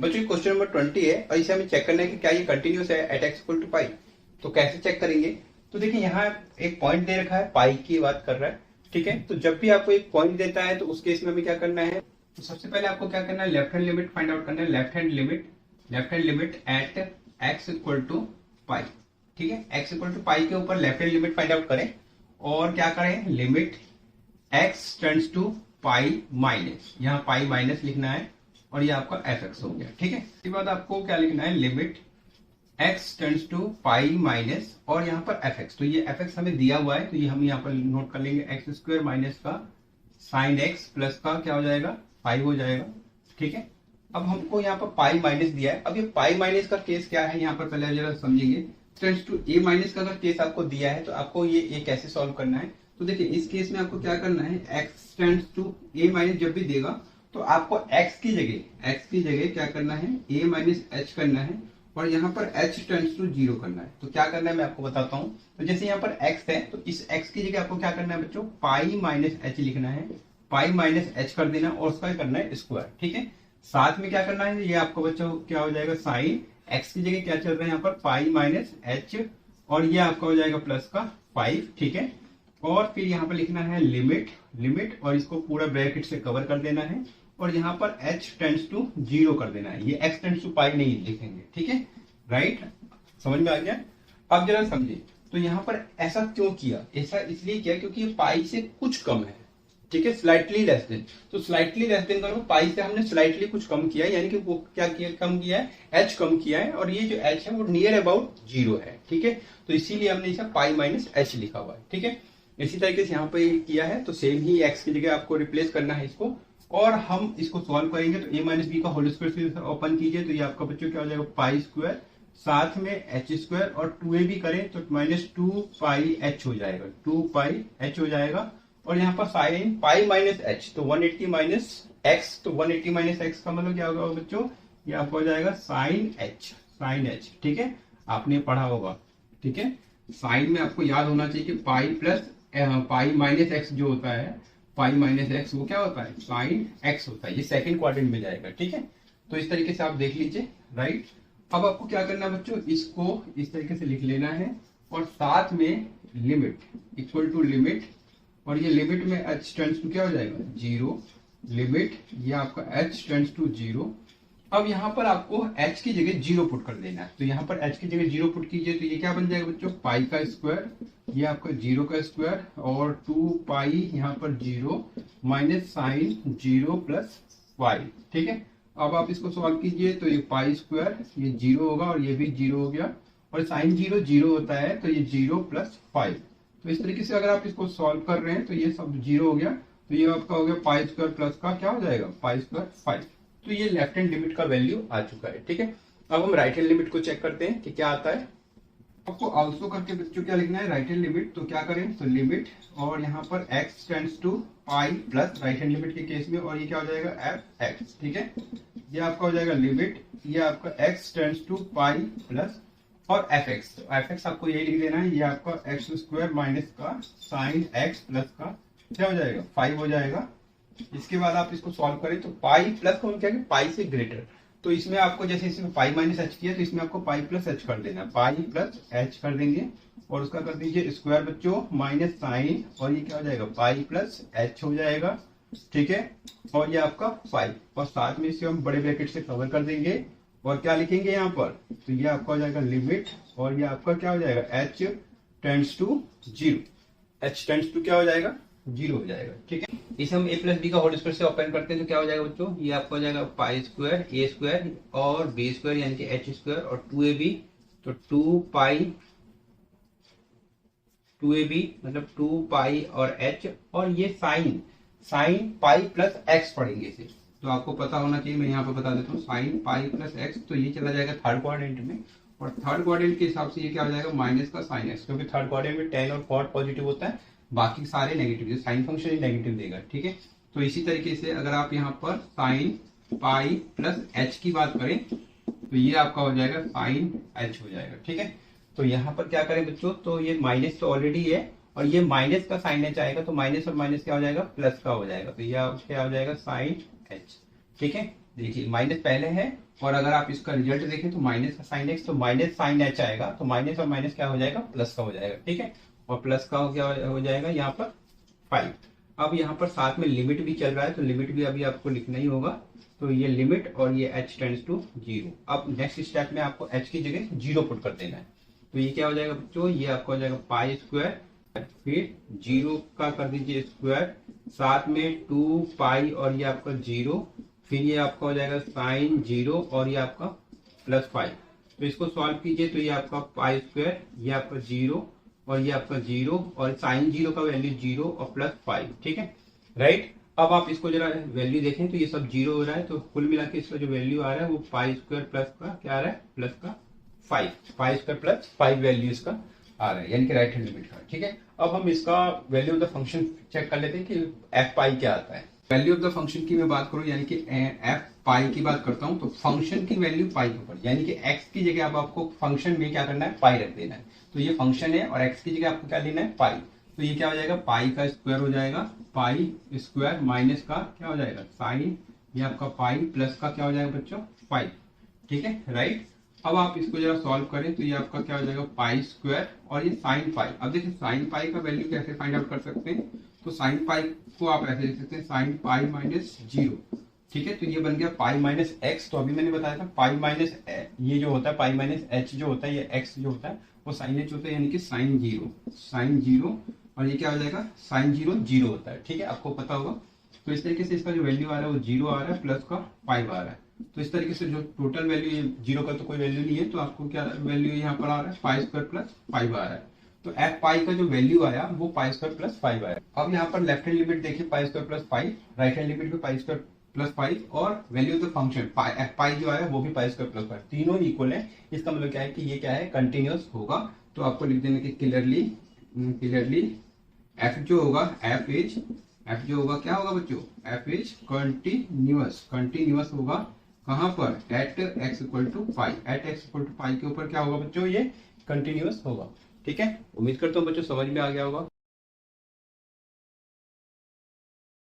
बच्चों question number 20 है और इसे हमें चेक करना है कि क्या ये कंटिन्यूस है एट एक्स इक्वल टू पाई। तो कैसे चेक करेंगे? तो देखिए यहाँ एक पॉइंट दे रखा है, पाई की बात कर रहा है, ठीक है। तो जब भी आपको एक पॉइंट देता है तो उस केस में हमें क्या करना है, तो सबसे पहले आपको क्या करना है, left hand limit find out करना है। Left hand limit at x equal to pi, ठीक है। एक्स इक्वल टू पाई के ऊपर left hand limit find out करें और क्या करें, limit x tends to pi minus, यहाँ पाई माइनस लिखना है और ये आपका एफ एक्स हो गया, ठीक है। इसके बाद आपको क्या लिखना है, limit x tends to pi minus और यहाँ पर एफ एक्स। तो ये एफ एक्स हमें दिया हुआ है तो ये हम यहाँ पर नोट कर लेंगे, एक्स स्क्वायर माइनस का साइन एक्स प्लस का क्या हो जाएगा, 5 हो जाएगा, ठीक है। अब हमको यहाँ पर पाई माइनस दिया है। अब ये पाई माइनस का केस क्या है, यहाँ पर पहले जरा समझेंगे। टेंड्स टू ए माइनस का अगर केस आपको दिया है तो आपको ये कैसे सॉल्व करना है। तो देखिए इस केस में आपको क्या करना है, X tends to A minus जब भी देगा तो आपको x की जगह क्या करना है, a माइनस एच करना है और यहाँ पर h टेंड्स टू 0 करना है। तो क्या करना है मैं आपको बताता हूँ। तो जैसे यहाँ पर x है तो इस x की जगह आपको क्या करना है बच्चों, पाई माइनस एच लिखना है, पाई माइनस एच कर देना और उसका करना है स्क्वायर, ठीक है। साथ में क्या करना है, ये आपको बच्चों क्या हो जाएगा, साइन x की जगह क्या चल रहा है यहाँ पर, पाई माइनस एच और ये आपका हो जाएगा प्लस का 5, ठीक है। और फिर यहाँ पर लिखना है लिमिट और इसको पूरा ब्रैकेट से कवर कर देना है और यहाँ पर h टेंड्स टू 0 कर देना है, ये x टेंड्स टू पाई नहीं लिखेंगे, ठीक है, राइट। समझ में आ गया? अब जरा समझिए, तो यहाँ पर ऐसा क्यों किया, ऐसा इसलिए किया क्योंकि ये पाई से कुछ कम है, ठीक है, स्लाइटली लेस देन। तो स्लाइटली लेस देन करो, पाई से हमने स्लाइटली कुछ कम किया है, यानी कि वो क्या किया, कम किया है, h कम किया है और ये जो h है वो नियर अबाउट 0 है, ठीक है। तो इसीलिए हमने इसे पाई माइनस एच लिखा हुआ है, ठीक है। इसी तरीके से यहाँ पे किया है तो सेम ही x की जगह आपको रिप्लेस करना है इसको और हम इसको सॉल्व करेंगे। तो a माइनस बी का होल स्क्वायर से ओपन कीजिए तो ये आपका बच्चों क्या हो जाएगा, पाई स्क्वायर साथ में एच स्क्वायर और 2a भी करें तो माइनस 2 पाई एच हो जाएगा, 2 पाई एच हो जाएगा और यहाँ पर साइन पाई माइनस एच तो 180 माइनस एक्स, तो 180 माइनस एक्स का मतलब क्या होगा बच्चों, ये आपको हो जाएगा साइन एच, ठीक है, आपने पढ़ा होगा, ठीक है। साइन में आपको याद होना चाहिए कि pi plus pi minus x जो होता है, पाई माइनस एक्स वो क्या होता है, साइन एक्स होता है, ये सेकंड क्वाड्रेंट में जाएगा, ठीक है। तो इस तरीके से आप देख लीजिए, राइट। अब आपको क्या करना है बच्चों, इसको इस तरीके से लिख लेना है और साथ में लिमिट इक्वल टू लिमिट और ये लिमिट में h टेंड्स टू क्या हो जाएगा, 0, लिमिट ये आपका h टेंड्स टू 0। अब यहाँ पर आपको h की जगह 0 पुट कर देना है। तो यहाँ पर h की जगह 0 पुट कीजिए तो ये क्या बन जाएगा बच्चों, पाई का स्क्वायर, ये आपका 0 का स्क्वायर और 2 पाई यहाँ पर 0 माइनस साइन 0 प्लस 5, ठीक है। अब आप इसको सॉल्व कीजिए तो ये पाई स्क्वायर ये 0 होगा और ये भी 0 हो गया और साइन 0 होता है तो ये 0 प्लस 5। तो इस तरीके से अगर आप इसको सॉल्व कर रहे हैं तो ये सब 0 हो गया तो ये आपका हो गया पाई स्क्वायर प्लस का क्या हो जाएगा, पाई स्क्वायर 5। तो ये लेफ्ट हैंड लिमिट का वैल्यू आ चुका है, ठीक है। अब हम राइट हैंड लिमिट को चेक करते हैं कि क्या आता है। आपको आल्सो करके बच्चों क्या लिखना है, राइट हैंड लिमिट। तो क्या करें, तो लिमिट और यहाँ पर x tends to pi plus right hand limit के केस में और ये क्या हो जाएगा, एफ एक्स, ठीक है। ये आपका हो जाएगा लिमिट, ये आपका x tends to pi plus और एफ एक्स। तो एफ एक्स आपको यही लिख देना है, ये आपका एक्स स्क्वायर माइनस का साइन एक्स प्लस का क्या हो जाएगा, 5 हो जाएगा। इसके बाद आप इसको सॉल्व करें तो पाई प्लस को हम क्या करें, पाई से ग्रेटर। तो इसमें आपको जैसे इसमें पाई माइनस एच किया तो इसमें आपको पाई प्लस एच कर देना, पाई प्लस एच कर देंगे और उसका कर दीजिए स्क्वायर बच्चों माइनस साइन और ये क्या हो जाएगा, पाई प्लस एच हो जाएगा, ठीक है। और ये आपका 5 और साथ में इसे हम बड़े ब्रैकेट से कवर कर देंगे और क्या लिखेंगे यहाँ पर, तो ये आपका हो जाएगा लिमिट और ये आपका क्या हो जाएगा, h tends to 0, h tends to क्या हो जाएगा, 0 हो जाएगा, ठीक है। इसे हम a प्लस बी का होल स्क्वायर से ओपन करते हैं तो क्या हो जाएगा बच्चों, ये आपका हो जाएगा पाई स्क्वायर a स्क्वायर और b स्क्वायर यानी कि h स्क्वायर और 2ab, तो 2ab मतलब 2 पाई और h और ये साइन पाई प्लस x पढ़ेंगे इसे। तो आपको पता होना चाहिए, मैं यहाँ पे बता देता हूँ, साइन पाई प्लस एक्स तो ये चला जाएगा थर्ड क्वाड्रेंट में और थर्ड क्वाड्रेंट के हिसाब से ये क्या हो जाएगा, माइनस का साइन एक्स, क्योंकि थर्ड क्वाड्रेंट में tan और cot पॉजिटिव होता है, बाकी सारे नेगेटिव, साइन फंक्शन ही नेगेटिव देगा, ठीक है। तो इसी तरीके से अगर आप यहाँ पर साइन पाई प्लस एच की बात करें तो ये आपका हो जाएगा साइन एच हो जाएगा, ठीक है। तो यहाँ पर क्या करें बच्चों, तो ये माइनस तो ऑलरेडी है और ये माइनस का साइन एच आएगा तो माइनस और माइनस क्या हो जाएगा, प्लस का हो जाएगा, तो ये क्या हो जाएगा साइन एच, ठीक है। देखिए माइनस पहले है, और अगर आप इसका रिजल्ट देखें तो माइनस का साइन एक्स तो माइनस साइन एच आएगा, तो माइनस और माइनस क्या हो जाएगा, प्लस का हो जाएगा, ठीक है। और प्लस का क्या हो जाएगा यहाँ पर 5। अब यहाँ पर साथ में लिमिट भी चल रहा है, तो लिमिट भी अभी आपको लिखना ही होगा। तो ये लिमिट और ये h टेंड्स टू 0। अब नेक्स्ट स्टेप में आपको h की जगह 0 पुट कर देना है। तो ये क्या हो जाएगा बच्चों, ये आपका हो जाएगा पाई स्क्वायर, फिर 0 का कर दीजिए स्क्वायर, साथ में 2 पाई और ये आपका 0, फिर ये आपका हो जाएगा साइन 0 और ये आपका प्लस 5। तो इसको सॉल्व कीजिए तो ये आपका पाई स्क्वायर, ये आपका 0 और ये आपका 0 और साइन 0 का वैल्यू 0 और प्लस 5, ठीक है, राइट। अब आप इसको जरा वैल्यू देखें तो ये सब 0 हो रहा है, तो कुल मिला के इसका जो वैल्यू आ रहा है वो पाई स्क्वायर प्लस का क्या आ रहा है, प्लस का 5, पाई स्क्वायर प्लस 5 वैल्यू इसका आ रहा है, यानी कि राइट हैंड लिमिट का, ठीक है। अब हम इसका value of the function check कर लेते हैं कि एफ पाई क्या आता है। वैल्यू ऑफ द फंक्शन की मैं बात करूं, यानी कि एफ पाई की बात करता हूं, तो फंक्शन की वैल्यू पाई के ऊपर, यानी कि एक्स की जगह अब आपको फंक्शन में क्या करना है, पाई रख देना है। तो ये फंक्शन है और एक्स की जगह आपको क्या लेना है, पाई। तो ये क्या हो जाएगा, पाई का स्क्वायर हो जाएगा, पाई स्क्वायर माइनस का क्या हो जाएगा, साइन, ये आपका पाई प्लस का क्या हो जाएगा बच्चों 5, ठीक है, राइट। अब आप इसको जरा सॉल्व करें तो ये आपका क्या हो जाएगा, पाई स्क्वायर और ये साइन पाई। अब देखिए साइन पाई का वैल्यू कैसे फाइंड आउट कर सकते हैं, तो साइन पाई को आप ऐसे लिख सकते हैं, साइन पाई माइनस 0, ठीक है। तो ये बन गया पाई माइनस एक्स। तो अभी मैंने बताया था पाई माइनस ये जो होता है पाई माइनस एच जो होता है, ये एक्स जो होता है वो साइन एच होता है, यानी कि साइन 0, साइन 0 और ये क्या हो जाएगा, साइन 0 0 होता है, ठीक है, आपको पता होगा। तो इस तरीके से इसका जो वैल्यू आ रहा है वो 0 आ रहा है, प्लस का 5 आ रहा है। तो इस तरीके से जो टोटल वैल्यू, 0 का तो कोई वैल्यू नहीं है, तो आपको क्या वैल्यू यहाँ पर आ रहा है, पाई स्क्वायर प्लस 5 आ रहा है। तो एफ पाई का जो वैल्यू आया वो पाई स्क्वायर प्लस 5 आया। अब यहाँ पर लेफ्ट हैंड लिमिट देखिए pi square plus 5, right hand limit भी पाई स्क्वायर प्लस 5, और value of the function f pi जो आया वो भी पाई स्क्वायर प्लस 5, तीनों इक्वल है। इसका मतलब क्या है कि ये क्या है, कंटिन्यूअस होगा। तो आपको लिख देना कि क्लियरली एफ जो होगा, एफ जो होगा क्या होगा बच्चों, एफ इज कंटिन्यूअस होगा। कहां पर, at x equal to pi, at x equal to pi के ऊपर क्या होगा बच्चों, ये कंटिन्यूअस होगा, ठीक है। उम्मीद करता हूँ बच्चों समझ में आ गया होगा।